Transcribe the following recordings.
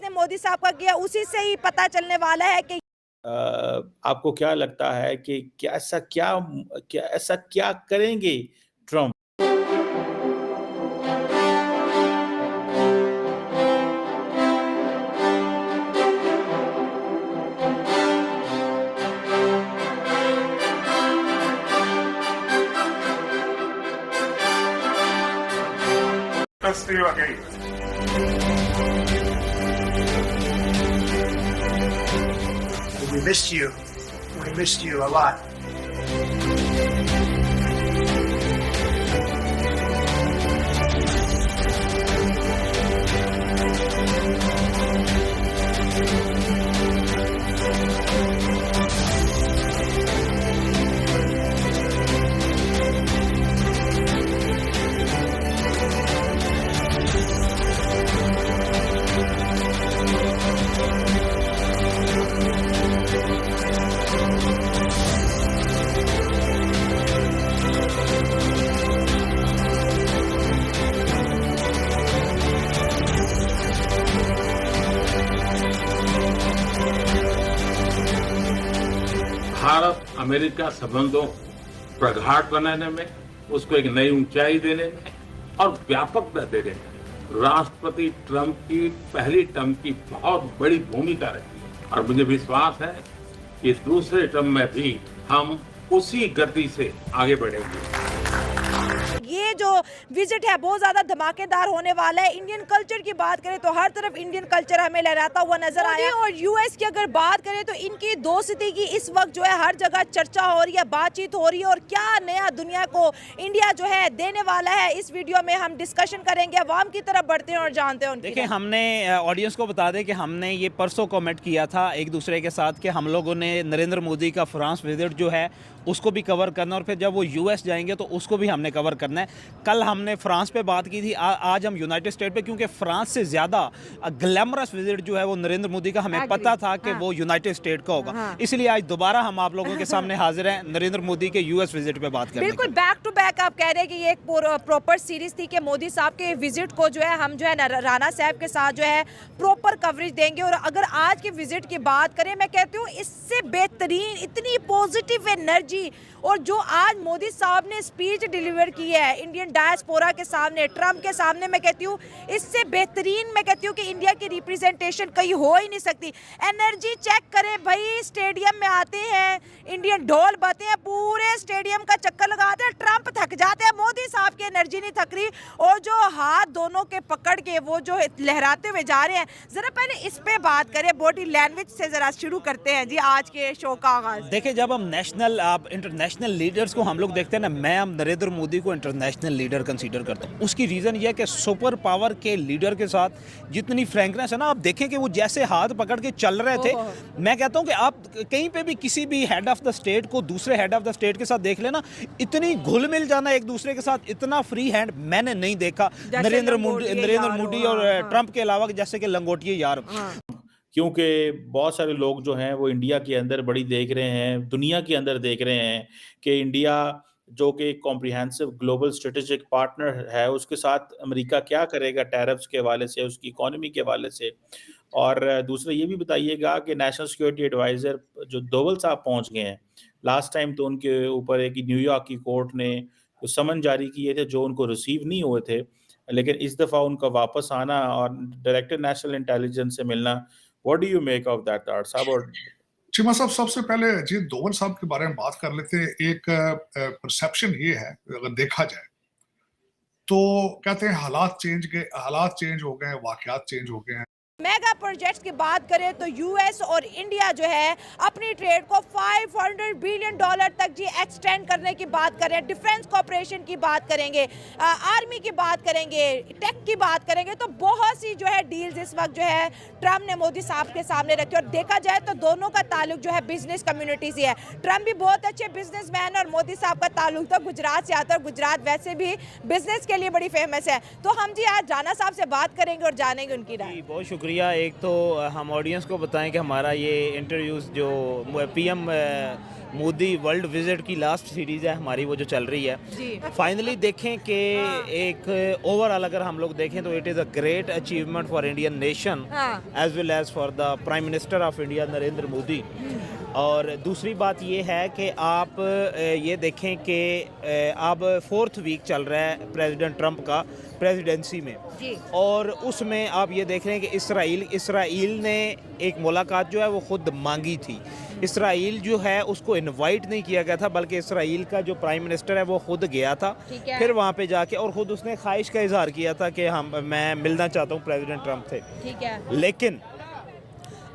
आपने मोदी साहब का किया, उसी से ही पता चलने वाला है कि आपको क्या लगता है कि क्या ऐसा क्या करेंगे Trump? See you again. We missed you. We missed you a lot. Bharat America संबंधों प्रगाढ़ बनाने में, उसको एक नई ऊंचाई देने में और व्यापकता देने में राष्ट्रपति ट्रंप की पहली टर्म की बहुत बड़ी भूमिका रही है। और मुझे विश्वास है कि दूसरे टर्म में भी हम उसी गति से आगे बढ़ेंगे। ये जो विजिट है बहुत ज़्यादा धमाकेदार होने वाला है। इंडियन कल्चर की बात करें तो हर तरफ इंडियन कल्चर हमें लहराता हुआ नजर आया, और यूएस की अगर बात करें तो इनकी दोस्ती की इस वक्त जो है हर जगह चर्चा हो रही है, बातचीत हो रही है, और क्या नया दुनिया को इंडिया जो है देने वाला है, इस वीडियो में हम डिस्कशन करेंगे। अवाम की तरफ बढ़ते हैं और जानते हैं। देखिए, हमने ऑडियंस को बता दें कि हमने ये परसों कमेंट किया था एक दूसरे के साथ कि हम लोगों ने नरेंद्र मोदी का फ्रांस विजिट जो है उसको भी कवर करना, और फिर जब वो यूएस जाएंगे तो उसको भी हमने कवर करना है। कल हमने फ्रांस पे बात की थी, आज हम यूनाइटेड स्टेट पे, क्योंकि फ्रांस से ज़्यादा ग्लैमरस विजिट जो है वो नरेंद्र मोदी का हमें पता था कि वो यूनाइटेड स्टेट का होगा। इसलिए आज दोबारा हम आप लोगों के सामने हाजिर हैं नरेंद्र मोदी के यूएस विजिट पे बात करने। बिल्कुल बैक टू बैक आप कह रहे हैं कि ये एक प्रॉपर सीरीज थी कि मोदी साहब के विजिट को जो है हम जो है राणा साहब के साथ जो है प्रॉपर कवरेज देंगे। और अगर आज के विजिट की बात करें, मैं कहती हूँ इससे बेहतरीन इतनी पॉजिटिव एनर्जी, और जो आज मोदी साहब ने स्पीच डिलीवर की है इंडियन डायस्पोरा के सामने, ट्रम्प के सामने, मैं कहती हूँ इससे बेहतरीन मैं कहती हूँ कि इंडिया की रिप्रेजेंटेशन कहीं हो ही नहीं सकती। एनर्जी चेक करें भाई, स्टेडियम में आते हैं, इंडियन ढोल बजते हैं, पूरे स्टेडियम का चक्कर लगाते हैं, ट्रम्प थक जाते हैं, मोदी साहब की एनर्जी नहीं थक रही, और जो हाथ दोनों के पकड़ के वो जो लहराते हुए जा रहे हैं। जरा पहले इस पे बात करें, बॉडी लैंग्वेज से जरा शुरू करते हैं जी आज के शो का आगाज। देखिए, जब हम इंटरनेशनल लीडर्स को हम लोग देखते हैं ना, मैं अब नरेंद्र मोदी को इंटरनेशनल लीडर कंसीडर करता हूँ। उसकी रीज़न ये है कि सुपर पावर के लीडर के साथ जितनी फ्रैंकनेस है ना, आप देखें कि वो जैसे हाथ पकड़ के चल रहे थे। मैं कहता हूँ कि आप कहीं पे भी किसी भी हेड ऑफ द स्टेट को दूसरे हेड ऑफ द स्टेट के साथ देख लेना, इतनी घुल मिल जाना एक दूसरे के साथ, इतना फ्री हैंड मैंने नहीं देखा नरेंद्र मोदी और ट्रंप के अलावा, जैसे कि लंगोटिए यार। क्योंकि बहुत सारे लोग जो हैं वो इंडिया के अंदर बड़ी देख रहे हैं, दुनिया के अंदर देख रहे हैं कि इंडिया जो कि कॉम्प्रिहेंसिव ग्लोबल स्ट्रेटेजिक पार्टनर है, उसके साथ अमेरिका क्या करेगा टैरिफ्स के हवाले से, उसकी इकोनॉमी के हवाले से। और दूसरा ये भी बताइएगा कि नेशनल सिक्योरिटी एडवाइज़र जो डोवल साहब पहुंच गए हैं, लास्ट टाइम तो उनके ऊपर एक न्यूयॉर्क की कोर्ट ने कुछ समन जारी किए थे जो उनको रिसीव नहीं हुए थे, लेकिन इस दफ़ा उनका वापस आना और डायरेक्टर नेशनल इंटेलिजेंस से मिलना, what do you make of that तार साहब? और चीमा साहब, सबसे पहले जी डोवल साहब के बारे में बात कर लेते हैं। एक परसेप्शन ये है, अगर देखा जाए तो कहते हैं हालात चेंज हो गए, वाकयात चेंज हो गए हैं। मेगा प्रोजेक्ट्स की बात करें तो यूएस और इंडिया जो है अपनी ट्रेड को $500 बिलियन तक जी एक्सटेंड करने की बात करें, डिफेंस कॉपरेशन की बात करेंगे, आर्मी की बात करेंगे, टेक की बात करेंगे, तो बहुत सी जो है डील्स इस वक्त जो है ट्रम्प ने मोदी साहब के सामने रखी। और देखा जाए तो दोनों का ताल्लुक जो है बिजनेस कम्युनिटी से है। ट्रम्प भी बहुत अच्छे बिजनेसमैन और मोदी साहब का ताल्लुक तो गुजरात से आता है, और गुजरात वैसे भी बिजनेस के लिए बड़ी फेमस है। तो हम जी आज राणा साहब से बात करेंगे और जानेंगे उनकी राय। बहुत शुक्रिया। शुक्रिया। एक तो हम ऑडियंस को बताएं कि हमारा ये इंटरव्यूज़ जो पीएम मोदी वर्ल्ड विजिट की लास्ट सीरीज़ है हमारी, वो जो चल रही है, जी। फाइनली देखें कि एक ओवरऑल अगर हम लोग देखें तो it is a great achievement for Indian nation हाँ। As well as for the prime minister of India Narendra Modi. और दूसरी बात ये है कि आप ये देखें कि अब 4th वीक चल रहा है प्रेसिडेंट ट्रंप का प्रेसिडेंसी में, जी। और उसमें आप ये देख रहे हैं कि इसराइल ने एक मुलाकात जो है वो खुद मांगी थी। इसराइल जो है उसको इनवाइट नहीं किया गया था, बल्कि इसराइल का जो प्राइम मिनिस्टर है वो खुद गया था, ठीक है। फिर वहाँ पे जाके और ख़ुद उसने ख्वाहिश का इजहार किया था कि मैं मिलना चाहता हूँ प्रेसिडेंट ट्रंप से। ठीक है। लेकिन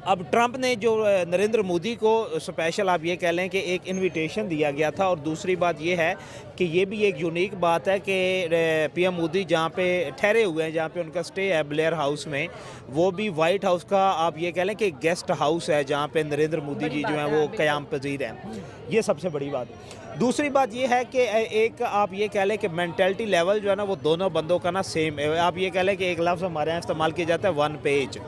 अब ट्रंप ने जो नरेंद्र मोदी को स्पेशल आप ये कह लें कि एक इनविटेशन दिया गया था, और दूसरी बात ये है कि ये भी एक यूनिक बात है कि पीएम मोदी जहाँ पे ठहरे हुए हैं, जहाँ पे उनका स्टे है ब्लेयर हाउस में, वो भी वाइट हाउस का आप ये कह लें कि गेस्ट हाउस है, जहाँ पे नरेंद्र मोदी जी जो हैं वो क़याम पज़ीर हैं। ये सबसे बड़ी बात। दूसरी बात ये है कि एक आप ये कह लें कि मेंटालिटी लेवल जो है ना वो दोनों बंदों का ना सेम है। आप ये कह लें कि एक लफ्ज़ हमारे यहाँ इस्तेमाल किया जाता है वन पेज,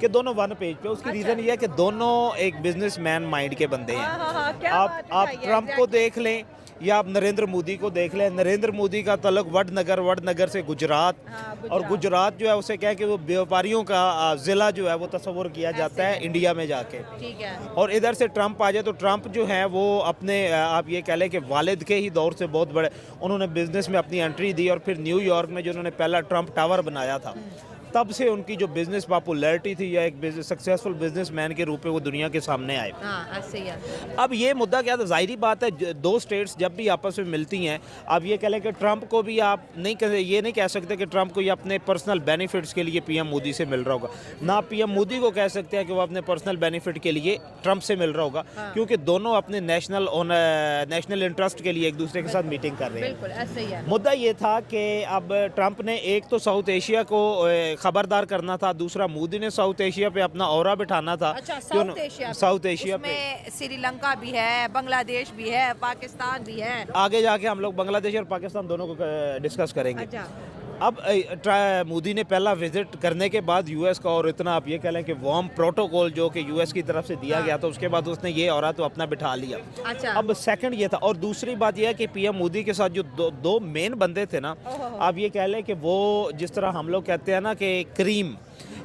कि दोनों वन पेज पे। उसकी रीज़न ये है कि दोनों एक बिजनेसमैन माइंड के बंदे हैं। हाँ, क्या आप बात आप बताइए, ट्रंप को देख लें या आप नरेंद्र मोदी को देख लें। नरेंद्र मोदी का तल्लुक वडनगर से गुजरात, और गुजरात जो है उसे कह के वो व्यापारियों का ज़िला जो है वो तस्वुर किया जाता है इंडिया में जाके। ठीक है। और इधर से ट्रंप आ जाए तो ट्रंप जो है वो अपने आप ये कह लें कि वालिद के ही दौर से बहुत बड़े उन्होंने बिज़नेस में अपनी एंट्री दी, और फिर न्यूयॉर्क में जो उन्होंने पहला ट्रंप टावर बनाया था, तब से उनकी जो बिज़नेस पॉपुलैरिटी थी या एक सक्सेसफुल बिजनेसमैन के रूप में वो दुनिया के सामने आए। हाँ, ऐसे ही है। अब ये मुद्दा क्या था, ज़ाहिरी बात है दो स्टेट्स जब भी आपस में मिलती हैं, आप ये कह लें कि ट्रंप को भी आप ये नहीं कह सकते कि ट्रंप को ये अपने पर्सनल बेनिफिट्स के लिए पीएम मोदी से मिल रहा होगा, ना पीएम मोदी को कह सकते हैं कि वो अपने पर्सनल बेनिफिट के लिए ट्रंप से मिल रहा होगा, क्योंकि दोनों अपने नेशनल इंटरेस्ट के लिए एक दूसरे के साथ मीटिंग कर रहे हैं। बिल्कुल ऐसे ही है। मुद्दा ये था कि अब ट्रंप ने एक तो साउथ एशिया को खबरदार करना था, दूसरा मोदी ने साउथ एशिया पे अपना ऑरा बिठाना था। अच्छा, साउथ एशिया पे उसमें श्रीलंका भी है, बांग्लादेश भी है, पाकिस्तान भी है। आगे जाके हम लोग बांग्लादेश और पाकिस्तान दोनों को डिस्कस करेंगे। अच्छा। अब मोदी ने पहला विजिट करने के बाद यूएस का, और इतना आप ये कह लें कि वार्म प्रोटोकॉल जो कि यूएस की तरफ से दिया गया था, उसके बाद उसने ये और तो अपना बिठा लिया। अच्छा। अब सेकंड ये था, और दूसरी बात ये है कि पीएम मोदी के साथ जो दो मेन बंदे थे ना, आप ये कह लें कि वो जिस तरह हम लोग कहते हैं ना कि क्रीम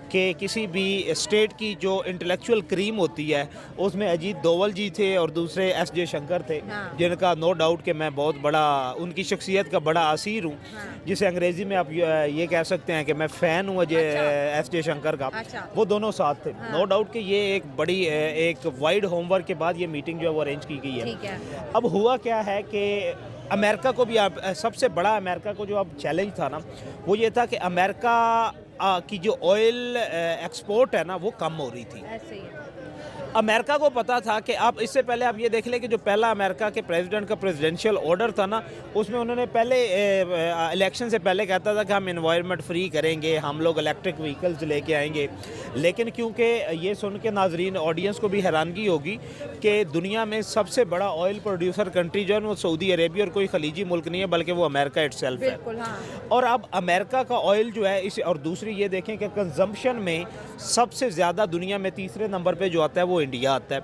कि किसी भी स्टेट की जो इंटेलेक्चुअल क्रीम होती है, उसमें अजीत दोवल जी थे और दूसरे एस जे शंकर थे, जिनका नो डाउट कि मैं बहुत बड़ा उनकी शख्सियत का बड़ा असीर हूँ, जिसे अंग्रेज़ी में आप ये कह सकते हैं कि मैं फ़ैन हूँ एस जे शंकर का। वो दोनों साथ थे। नो डाउट कि ये एक बड़ी एक वाइड होमवर्क के बाद ये मीटिंग जो है वो अरेंज की गई है। अब हुआ क्या है कि अमेरिका को भी सबसे बड़ा अमेरिका को जो अब चैलेंज था ना, वो ये था कि अमेरिका की जो ऑयल एक्सपोर्ट है ना वो कम हो रही थी। ऐसे ही है। अमेरिका को पता था कि आप इससे पहले आप ये देख लें कि जो पहला अमेरिका के प्रेसिडेंट का प्रेसिडेंशियल ऑर्डर था ना, उसमें उन्होंने पहले इलेक्शन से पहले कहता था कि हम एनवायरनमेंट फ्री करेंगे, हम लोग इलेक्ट्रिक व्हीकल्स लेके आएंगे। लेकिन क्योंकि ये सुन के नाजरीन ऑडियंस को भी हैरानगी होगी कि दुनिया में सबसे बड़ा ऑयल प्रोड्यूसर कंट्री जो है वो सऊदी अरेबिया और कोई खलीजी मुल्क नहीं है, बल्कि वो अमेरिका इटसेल्फ है। और अब अमेरिका का ऑयल जो है इस, और दूसरी ये देखें कि कंजम्पशन में सबसे ज़्यादा दुनिया में तीसरे नंबर पे जो आता है वो इंडिया आता है।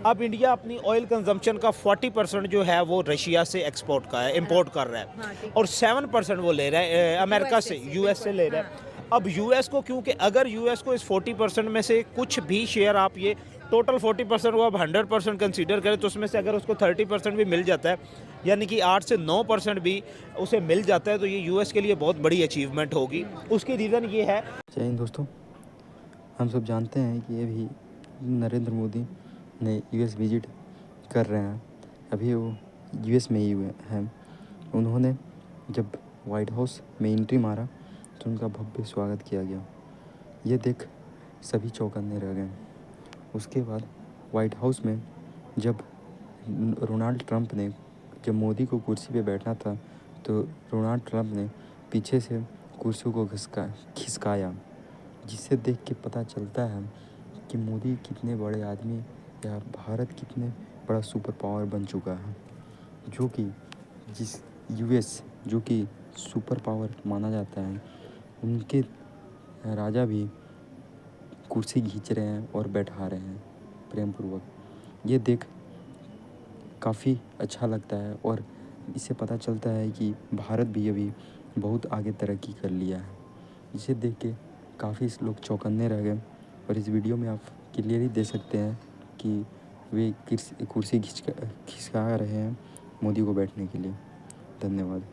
अब इंडिया अपनी ऑयल कंजम्पशन का 40% जो है वो रशिया से एक्सपोर्ट का है, इंपोर्ट कर रहा है, और 7% वो ले रहा है अमेरिका से, यूएस से ले रहा है। अब यूएस को, क्योंकि अगर यूएस को इस 40% में से कुछ भी शेयर, आप ये टोटल 40% को आप 100% कंसीडर करें, तो उसमें से अगर उसको 30% भी मिल जाता है, यानी कि 8 से 9% भी उसे मिल जाता है, तो ये यूएस के लिए बहुत बड़ी अचीवमेंट होगी। उसकी रीज़न ये है। जय हिंद दोस्तों, हम सब जानते हैं कि अभी नरेंद्र मोदी ने यूएस विजिट कर रहे हैं। अभी वो यूएस में ही हुए हैं। उन्होंने जब वाइट हाउस में एंट्री मारा तो उनका भव्य स्वागत किया गया। ये देख सभी चौंकन्ने रह गए। उसके बाद वाइट हाउस में जब डोनाल्ड ट्रंप ने, जब मोदी को कुर्सी पे बैठना था, तो डोनाल्ड ट्रंप ने पीछे से कुर्सी को खिसकाया, जिससे देख के पता चलता है कि मोदी कितने बड़े आदमी या भारत कितने बड़ा सुपर पावर बन चुका है, जो कि जिस यूएस जो कि सुपर पावर माना जाता है, उनके राजा भी कुर्सी खींच रहे हैं और बैठा रहे हैं प्रेमपूर्वक। ये देख काफ़ी अच्छा लगता है और इससे पता चलता है कि भारत भी अभी बहुत आगे तरक्की कर लिया है। इसे देख के काफ़ी लोग चौंकन्ने रह गए और इस वीडियो में आप क्लियरली देख सकते हैं कि वे कुर्सी खिसका रहे हैं मोदी को बैठने के लिए। धन्यवाद।